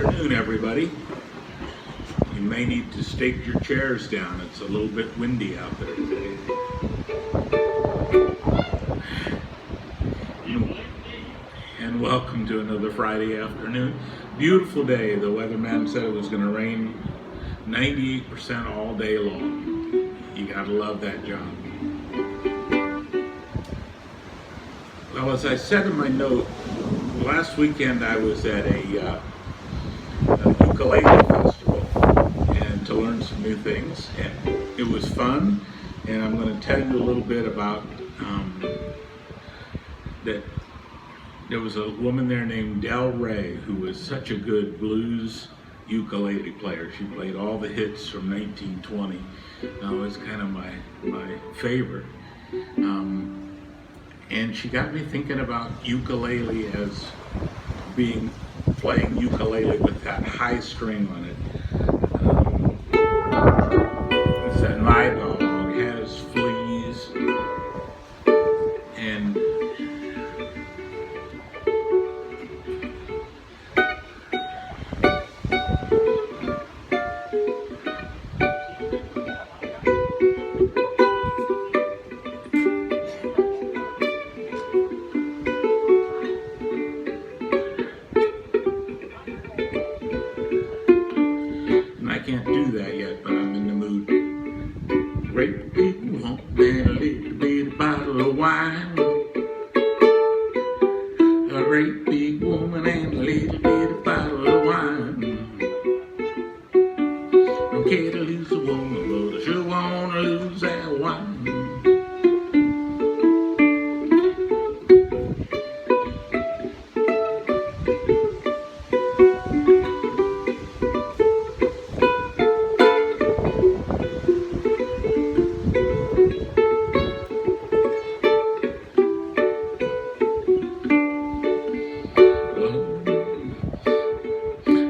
afternoon, everybody. You may need to stake your chairs down. It's a little bit windy out there today. And welcome to another Friday afternoon. Beautiful day. The weatherman said it was going to rain 98% all day long. You gotta love that job. Well, as I said in my note, last weekend I was at a ukulele festival and to learn some new things, and it was fun. And I'm going to tell you a little bit about that. There was a woman there named Del Rey who was such a good blues ukulele player. She played all the hits from 1920. It's kind of my favorite. And she got me thinking about ukulele as playing ukulele with that high string on it. It said, "My dog has fleas," and I can't do that yet, but I'm in the mood. Great big woman and a little bitty bottle of wine. A great big woman and a little bitty bottle of wine. Don't care to lose a woman, but I sure wanna lose that wine.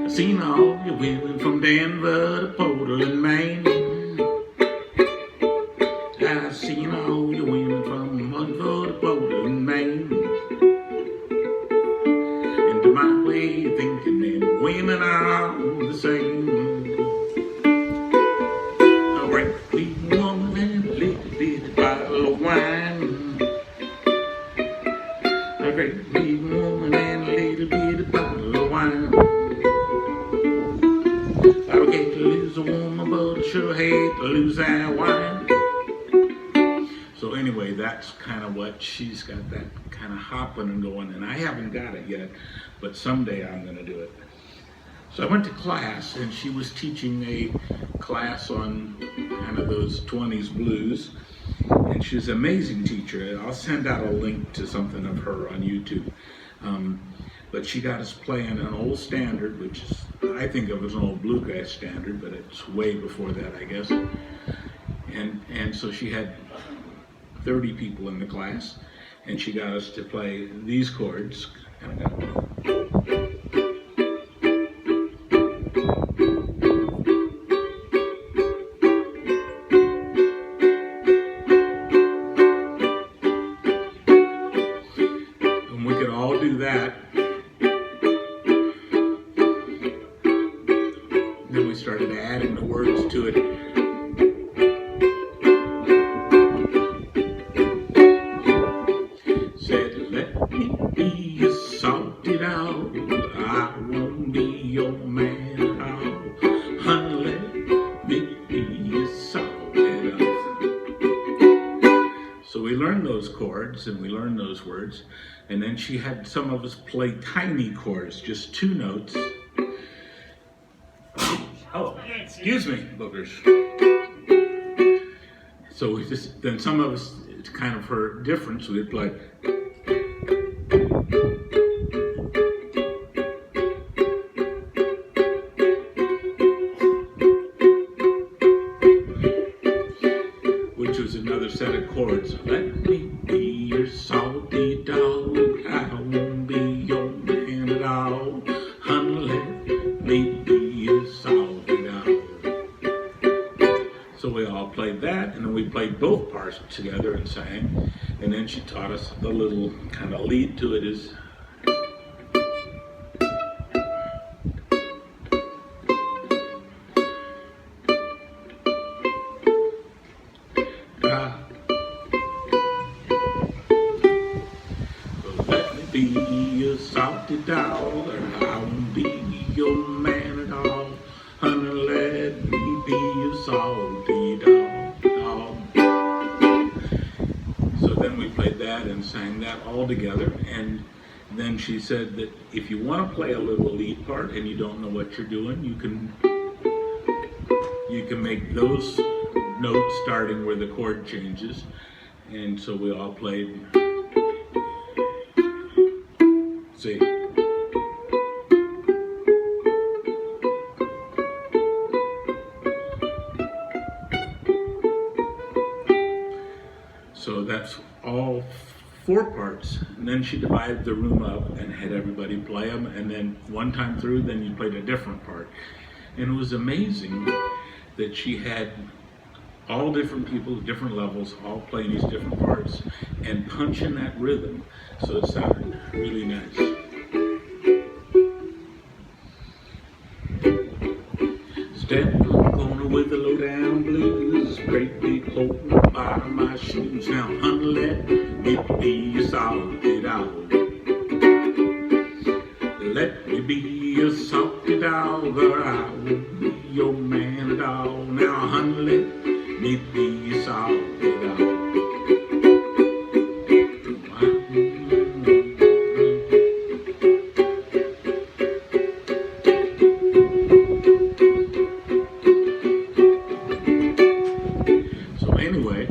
Seen all your women from Denver to Portland, Maine. I've seen all your women from Denver to Portland, Maine. And to my way of thinking, men and women are all the same. A great big woman and a little bitty bottle of wine. A great big woman and a little bitty bottle of wine. I would hate to lose a woman, but I sure hate to lose that wine. So anyway, that's kind of what she's got, that kind of hopping and going, and I haven't got it yet, but someday I'm going to do it. So I went to class, and she was teaching a class on kind of those 20s blues, and she's an amazing teacher. I'll send out a link to something of her on YouTube. But she got us playing an old standard, which is, I think of as an old bluegrass standard, but it's way before that, I guess. And so she had 30 people in the class, and she got us to play these chords. And we could all do that. Then we started adding the words to it. Said, "Let me be your salty dog. I won't be your man at all. Honey, let me be your salty dog." So we learned those chords and we learned those words. And then she had some of us play tiny chords, just 2 notes. Oh, excuse me, boogers. So then some of us, it's kind of her difference, we'd play. Which was another set of chords. Let me be your salty dog. I won't be your man at all. Honey, let me be your salty dog. So we all played that, and then we played both parts together and sang. And then she taught us the little kind of lead to it is da. Let me be a salty dog, or I won't be your man at all. Honey, let me be a salty dog. So then we played that and sang that all together. And then she said that if you want to play a little lead part and you don't know what you're doing, you can make those notes starting where the chord changes. And so we all played. See. So that's all 4 parts, and then she divided the room up and had everybody play them, and then one time through, then you played a different part. And it was amazing that she had all different people, different levels, all playing these different parts and punching that rhythm, so it sounded really nice. Step on the corner with the low down blues, great big hole in the bottom of my shoes. Now, honey, let me be a salty dog. Let me be a salty dog, or I won't be your man at all. Now, honey, let me be a salty dog. Anyway,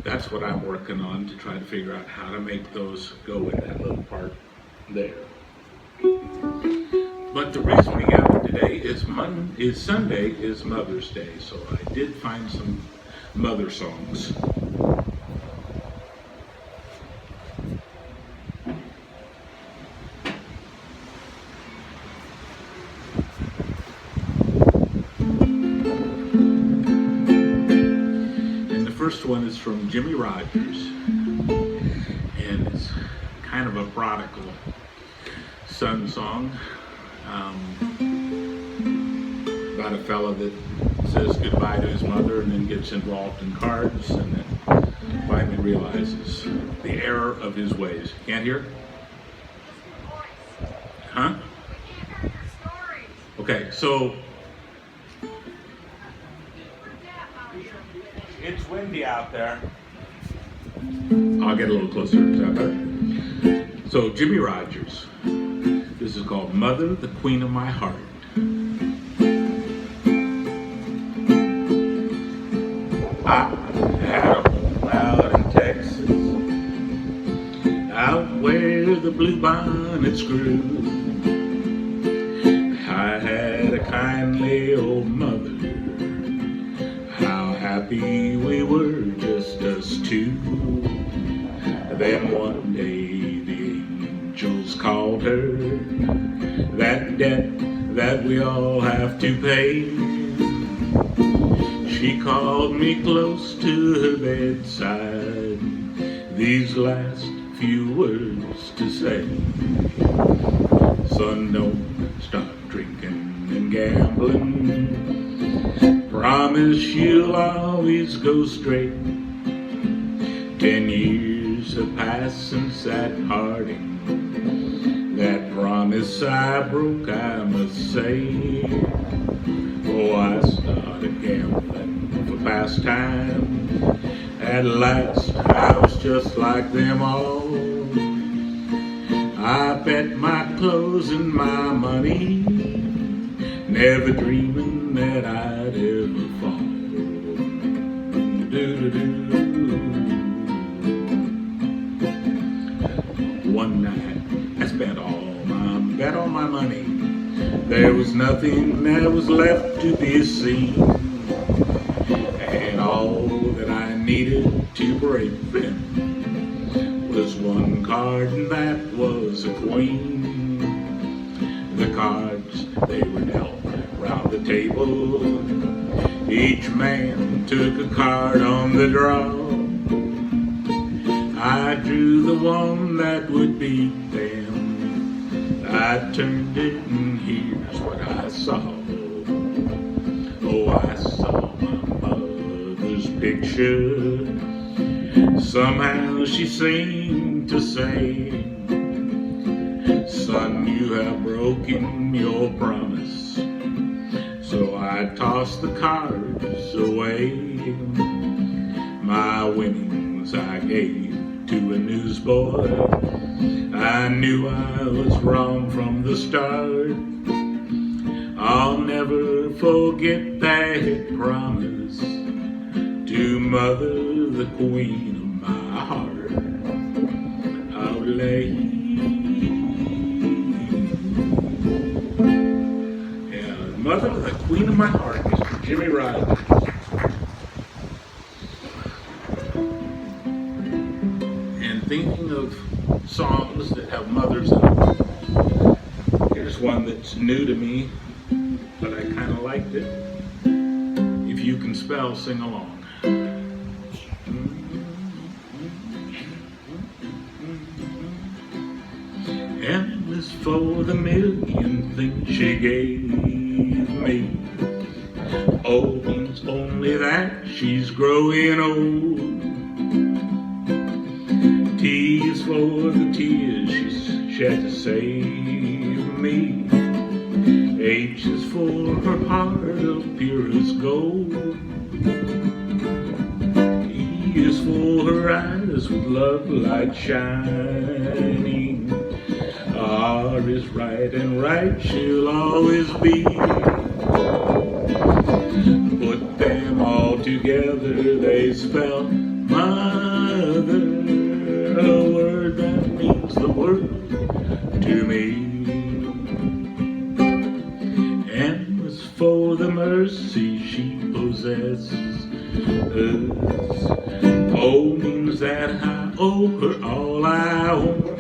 that's what I'm working on to try to figure out how to make those go with that little part there. But the reason we gathered today is Sunday is Mother's Day, so I did find some mother songs. First one is from Jimmy Rogers, and it's kind of a prodigal son song about a fella that says goodbye to his mother and then gets involved in cards and then finally realizes the error of his ways. Can't hear? Huh? Okay, so it's windy out there. I'll get a little closer. Is that better? So, Jimmy Rogers. This is called Mother, the Queen of My Heart. I had a home out in Texas, out where the blue bonnets grew. I had a kindly old mother. Happy we were, just us two. Then one day the angels called her, that debt that we all have to pay. She called me close to her bedside, these last few words to say. Son, don't stop drinking and gambling. Promise you'll always go straight. 10 years have passed since that parting. That promise I broke, I must say. Oh, I started gambling for pastime. At last, I was just like them all. I bet my clothes and my money, never dreaming that I'd ever fall. One night, I spent all my money. There was nothing that was left to be seen, and all that I needed to break them was one card, and that was a queen. The cards, they were dealt round the table. Each man took a card on the draw. I drew the one that would beat them. I turned it and here's what I saw. Oh, I saw my mother's picture Somehow she seemed to say, son, you have broken your promise. So I tossed the cards away. My winnings I gave to a newsboy. I knew I was wrong from the start. I'll never forget that promise to Mother, the queen of my heart. I'll lay. Yeah, Mother, the queen of my heart, Mr. Jimmy Rogers. And thinking of songs that have mothers in them, here's one that's new to me, but I kind of liked it. If you can spell, sing along. And as for the million things she gave me, oh, means only that she's growing old. T is for the tears she's shed to save me. H is for her heart of purest gold. E is for her eyes with love light shining. R is right, and right she'll always be. Put them all together, they spell mother, a word that means the world to me. And as for the mercy she possesses, oh, means that I owe her all I own.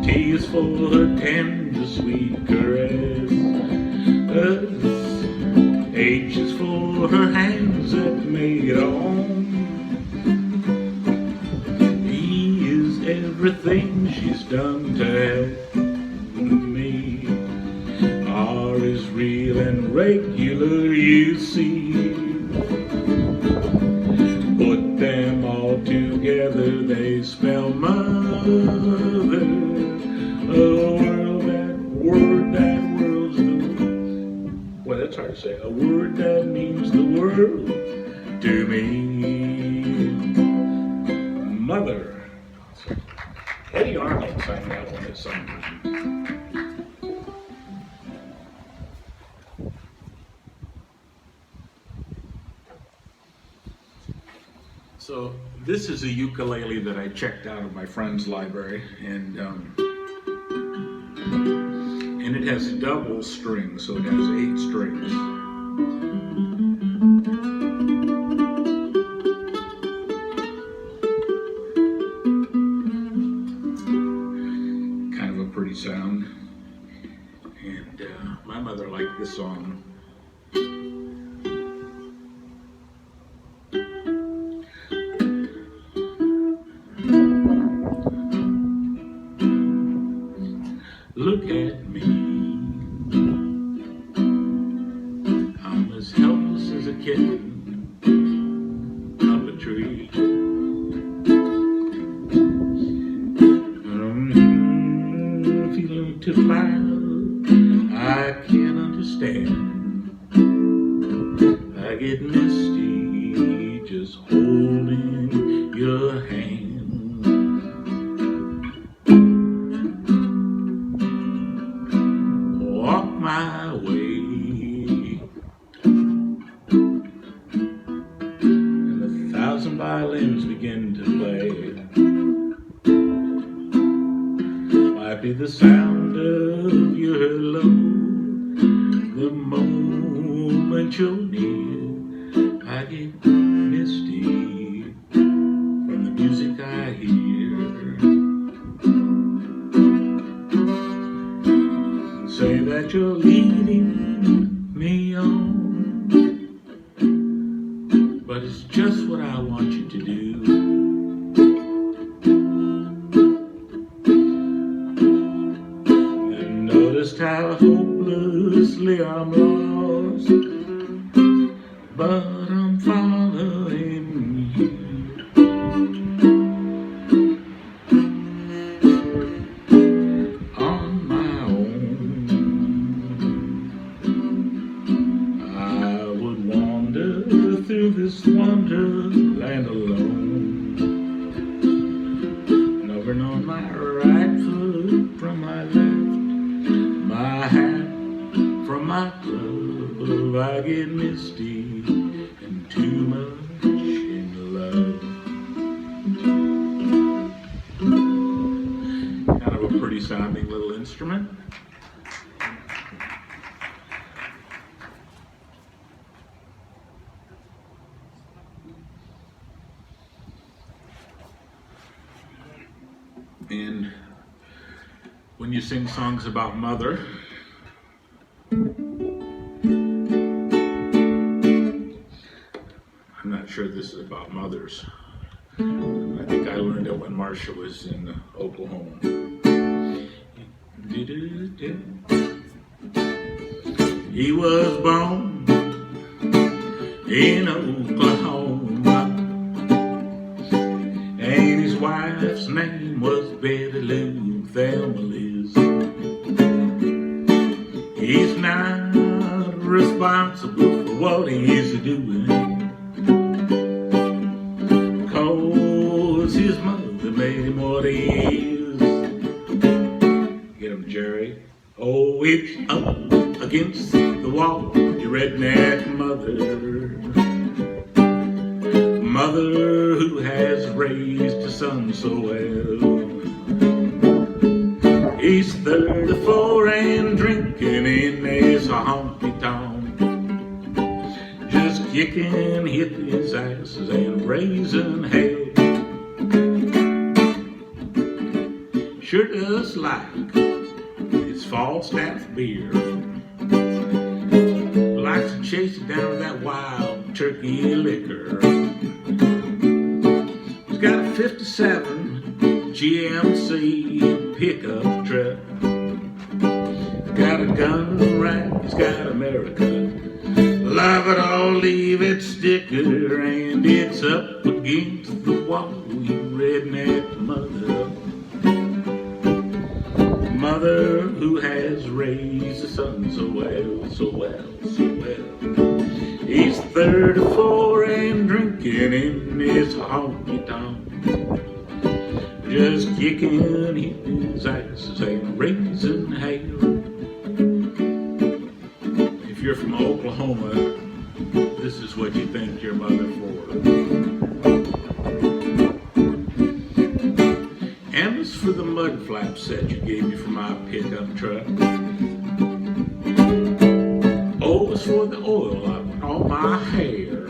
T is for her tender, sweet caress. H is for her hands that made her own. E is everything she's done to help me. R is real and regular, you see. Put them all together, they spell mother. A word that world's the, well, that's hard to say. A word that means the world to me. Mother. Eddie Arnold sang that one at some time. So this is a ukulele that I checked out of my friend's library, and it has double strings, so it has 8 strings. Kind of a pretty sound, and my mother liked this song. Look at me, I'm as helpless as a kitten up a tree. I'm feeling too loud, I can't understand. I get misty just holding your hand. My way, and 1,000 violins begin to play. Might be the sound of your hello, the moment you're near. I get misty from the music I hear. Say that you're leading me on, but it's just what I want you to do. And noticed how hopelessly I'm lost, but I'm following through this wonderland alone. Never known my right foot from my left, my hat from my glove. I get misty and too much in love. Kind of a pretty sounding little instrument. And when you sing songs about mother, I'm not sure this is about mothers. I think I learned it when Marcia was in Oklahoma. He was born in Oklahoma, and his wife's name was Betty Lou Thelma Liz. He's not responsible for what he's doing, 'cause his mother made him what he is. Get him, Jerry. Oh, it's up against the wall, your redneck mother. Mother who has raised a son so well. He's 34 and drinking in his honky-tonk, just kicking hippies' asses and raising hell. Sure does like his Falstaff beer, likes to chase it down with that wild turkey liquor. He's got a 57 GMC pickup truck, got a gun rack, he's got America, love it or leave it sticker, and it's up against the wall, you redneck mother. Mother who has raised a son so well, so well, so well. He's 34 and drinking in his honky-tonk, just kicking his asses and raising hell. If you're from Oklahoma, this is what you thank your mother for. And as for the mud flap set you gave me for my pickup truck, O is for the oil on my hair,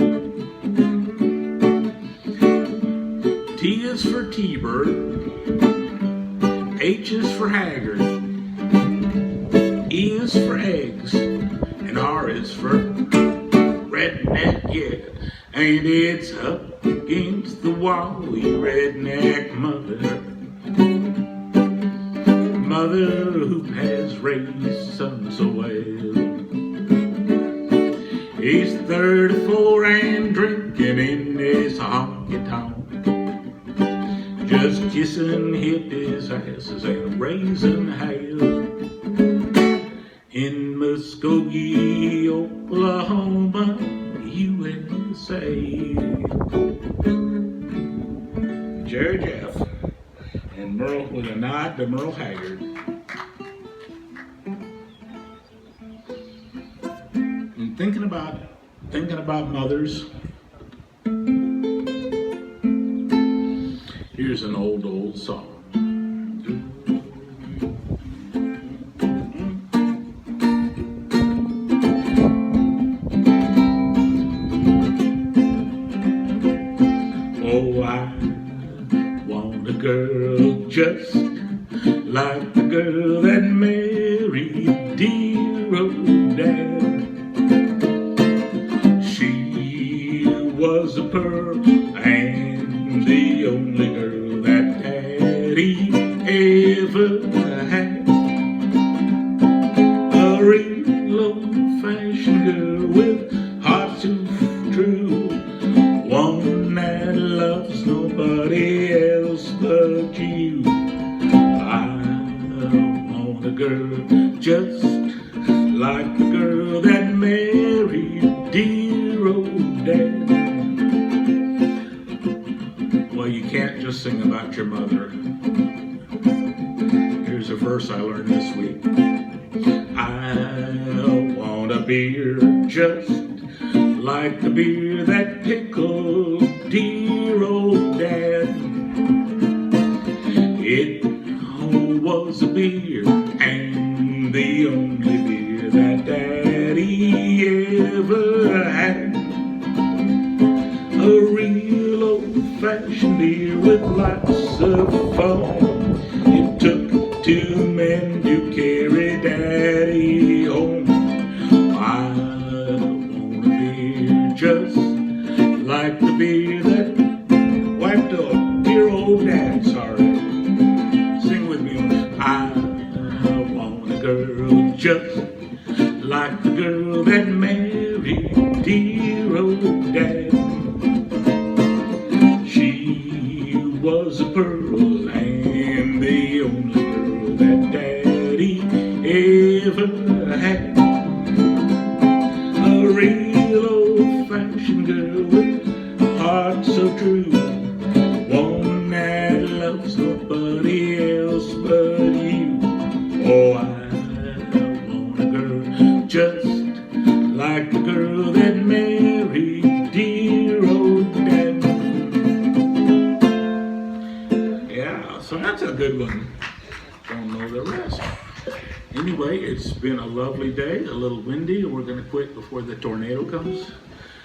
T is for T-Bird, H is for Haggard, E is for eggs, and R is for redneck, yeah. And it's up against the wall, you redneck mother. Mother who has raised son so well. He's 34 and drinking in his honky-tonk, just kissing hippies' asses and raising hell. In Muskogee, Oklahoma, USA. Jerry Jeff and Merle, with a nod to Merle Haggard. And thinking about mothers, here's an old song. Oh, I want a girl just like the girl that married dear old dad. She was a pearl and the only girl that Daddy ever had. A real old-fashioned girl with heart so true, one that loves nobody else but you. I want a girl just like the girl that married dear old dad. just sing about your mother. Here's a verse I learned this week. I want a beer just like the beer that pickled dear old Dad. It was a beer, and the only beer that Daddy ever had. A real old-fashioned beer with lots of fun. It took two men to carry Daddy home. I want a beer just like the beer that wiped up dear old Dad. Sorry. Sing with me. I want a girl just like the girl that married dear old Dad. She was a pearl and the only girl that Daddy ever had. A real old-fashioned girl with a heart so true, one that loves nobody else but you. Oh, I want a girl just like the girl that married dear old Dad. Yeah, so that's a good one. Don't know the rest. Anyway, it's been a lovely day, a little windy, and we're going to quit before the tornado comes.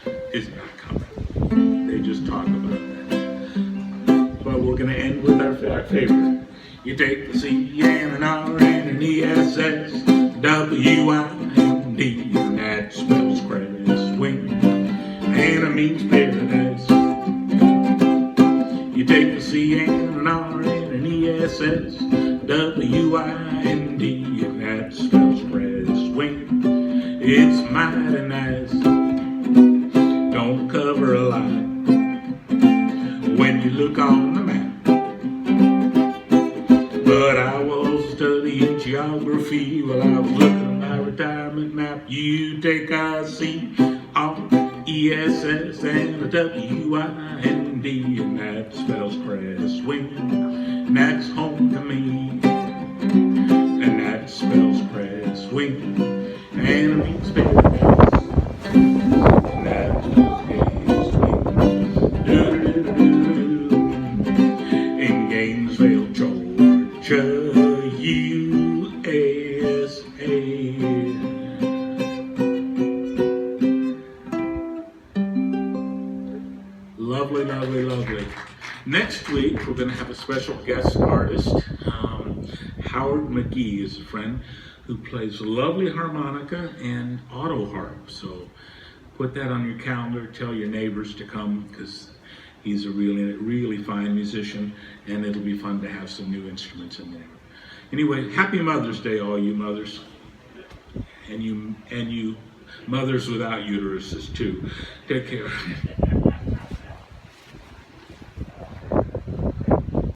It's not coming. They just talk about that. But we're going to end with our favorite. You take the C and an R and an ESS, W-I-N-D, and that spells crest wind, and it means paradise. You take the C and an R and an ESS, W-I-N-D, and that spells crest wind. It's mighty nice. Don't cover a line when you look on the map. But I was studying geography while I was looking at my retirement map. You take a C, R, E-S-S, and a W-I-N-D, and that spells crest wind, and that's home to me. And that spells crest wind, and it means paradise. And that spells crest wind, do-do-do-do-do, in Gainesville, Georgia, USA. Lovely, lovely, lovely. Next week, we're going to have a special guest artist. Howard McGee is a friend who plays lovely harmonica and auto harp. So put that on your calendar. Tell your neighbors to come because he's a really, really fine musician, and it'll be fun to have some new instruments in there. Anyway, happy Mother's Day, all you mothers, and you mothers without uteruses too. Take care.